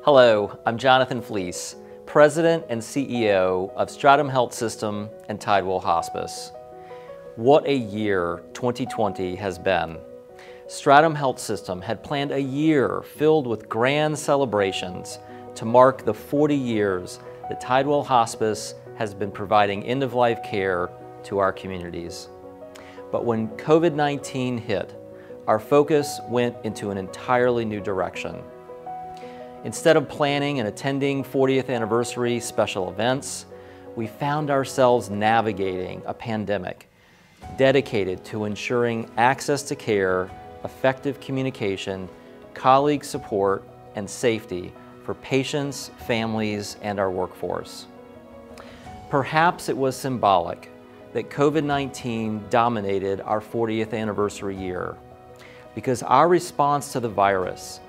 Hello, I'm Jonathan Fleece, President and CEO of Stratum Health System and Tidewell Hospice. What a year 2020 has been. Stratum Health System had planned a year filled with grand celebrations to mark the 40 years that Tidewell Hospice has been providing end-of-life care to our communities. But when COVID-19 hit, our focus went into an entirely new direction. Instead of planning and attending 40th anniversary special events, we found ourselves navigating a pandemic dedicated to ensuring access to care, effective communication, colleague support, and safety for patients, families, and our workforce. Perhaps it was symbolic that COVID-19 dominated our 40th anniversary year, because our response to the virus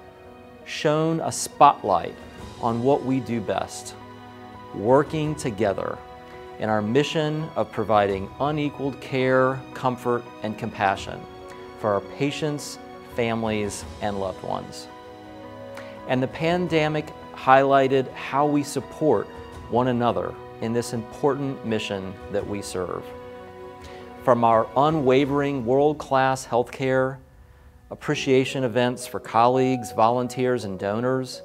shone a spotlight on what we do best, working together in our mission of providing unequaled care, comfort, and compassion for our patients, families, and loved ones. And the pandemic highlighted how we support one another in this important mission that we serve. From our unwavering world-class healthcare, appreciation events for colleagues, volunteers, and donors,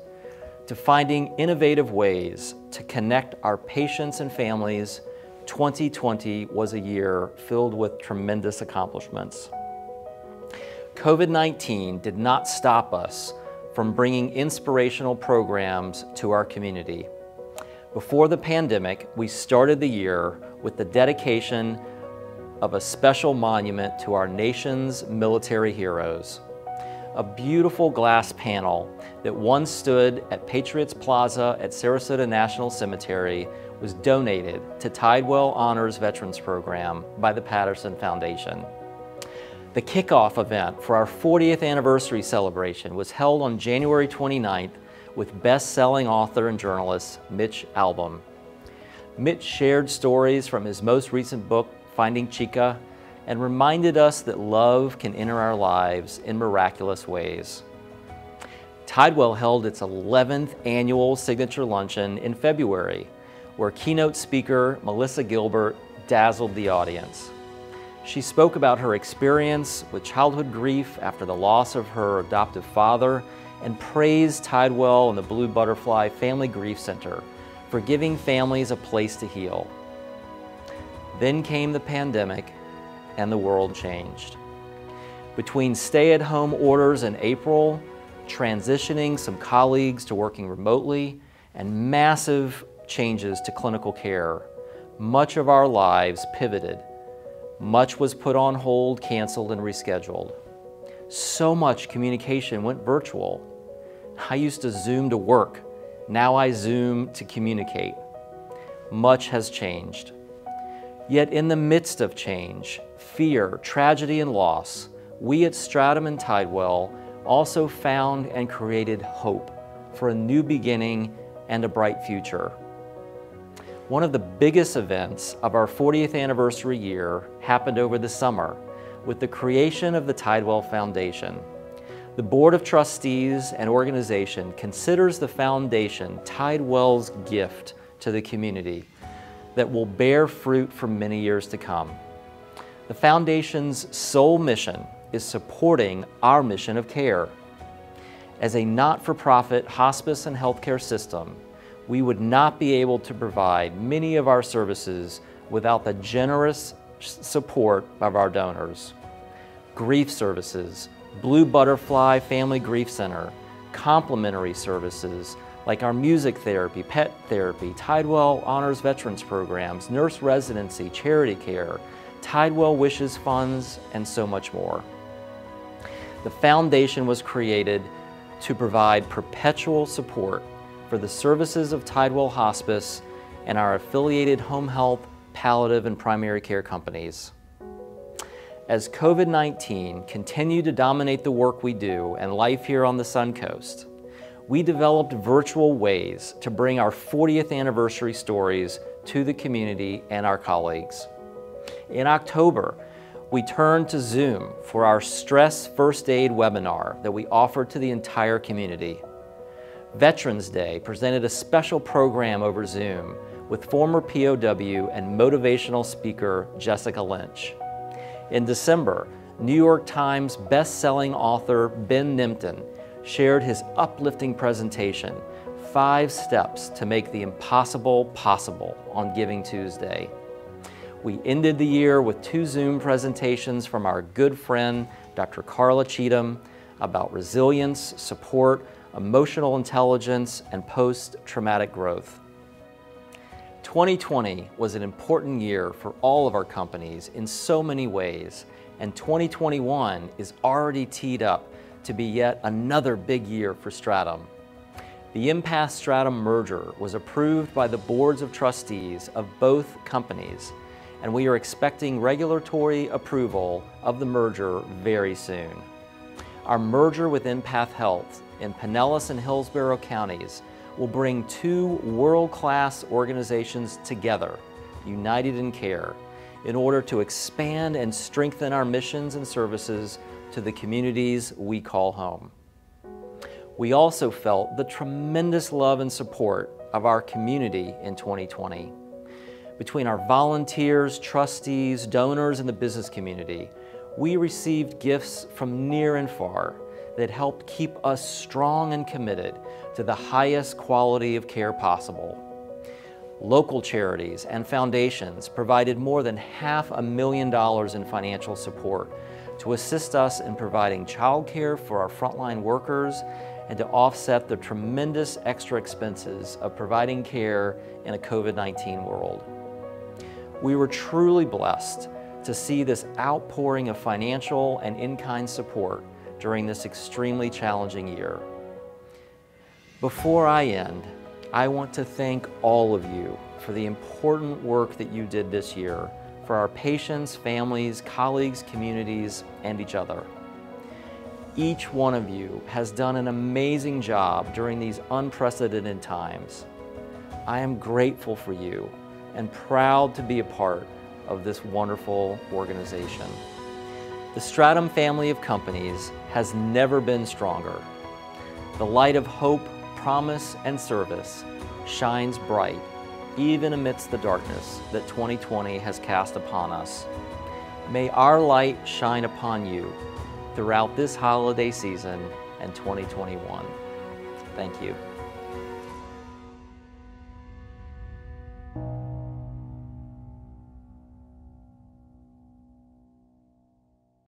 to finding innovative ways to connect our patients and families, 2020 was a year filled with tremendous accomplishments. COVID-19 did not stop us from bringing inspirational programs to our community. Before the pandemic, we started the year with the dedication of a special monument to our nation's military heroes. A beautiful glass panel that once stood at Patriots Plaza at Sarasota National Cemetery was donated to Tidewell Honors Veterans Program by the Patterson Foundation. The kickoff event for our 40th anniversary celebration was held on January 29th with best-selling author and journalist Mitch Albom. Mitch shared stories from his most recent book, Finding Chica, and reminded us that love can enter our lives in miraculous ways. Tidewell held its 11th annual signature luncheon in February, where keynote speaker Melissa Gilbert dazzled the audience. She spoke about her experience with childhood grief after the loss of her adoptive father and praised Tidewell and the Blue Butterfly Family Grief Center for giving families a place to heal. Then came the pandemic, and the world changed. Between stay-at-home orders in April, transitioning some colleagues to working remotely, and massive changes to clinical care, much of our lives pivoted. Much was put on hold, canceled, and rescheduled. So much communication went virtual. I used to Zoom to work. Now I Zoom to communicate. Much has changed. Yet in the midst of change, fear, tragedy, and loss, we at Stratum and Tidewell also found and created hope for a new beginning and a bright future. One of the biggest events of our 40th anniversary year happened over the summer with the creation of the Tidewell Foundation. The Board of Trustees and organization considers the foundation Tidewell's gift to the community that will bear fruit for many years to come. The Foundation's sole mission is supporting our mission of care. As a not-for-profit hospice and healthcare system, we would not be able to provide many of our services without the generous support of our donors. Grief services, Blue Butterfly Family Grief Center, complementary services like our music therapy, pet therapy, Tidewell Honors Veterans Programs, nurse residency, charity care, Tidewell Wishes funds, and so much more. The foundation was created to provide perpetual support for the services of Tidewell Hospice and our affiliated home health, palliative, and primary care companies. As COVID-19 continued to dominate the work we do and life here on the Suncoast, we developed virtual ways to bring our 40th anniversary stories to the community and our colleagues. In October, we turned to Zoom for our Stress First Aid webinar that we offered to the entire community. Veterans Day presented a special program over Zoom with former POW and motivational speaker Jessica Lynch. In December, New York Times best-selling author Ben Nimpton shared his uplifting presentation, 5 Steps to Make the Impossible Possible, on Giving Tuesday. We ended the year with 2 Zoom presentations from our good friend, Dr. Carla Cheatham, about resilience, support, emotional intelligence, and post-traumatic growth. 2020 was an important year for all of our companies in so many ways, and 2021 is already teed up to be yet another big year for Stratum. The Empath Stratum merger was approved by the boards of trustees of both companies, and we are expecting regulatory approval of the merger very soon. Our merger with Empath Health in Pinellas and Hillsborough counties will bring 2 world-class organizations together, united in care, in order to expand and strengthen our missions and services to the communities we call home. We also felt the tremendous love and support of our community in 2020. Between our volunteers, trustees, donors, and the business community, we received gifts from near and far that helped keep us strong and committed to the highest quality of care possible. Local charities and foundations provided more than $500,000 in financial support to assist us in providing childcare for our frontline workers and to offset the tremendous extra expenses of providing care in a COVID-19 world. We were truly blessed to see this outpouring of financial and in-kind support during this extremely challenging year. Before I end, I want to thank all of you for the important work that you did this year for our patients, families, colleagues, communities, and each other. Each one of you has done an amazing job during these unprecedented times. I am grateful for you and proud to be a part of this wonderful organization. The Stratum family of companies has never been stronger. The light of hope, promise, and service shines bright even amidst the darkness that 2020 has cast upon us. May our light shine upon you throughout this holiday season and 2021. Thank you.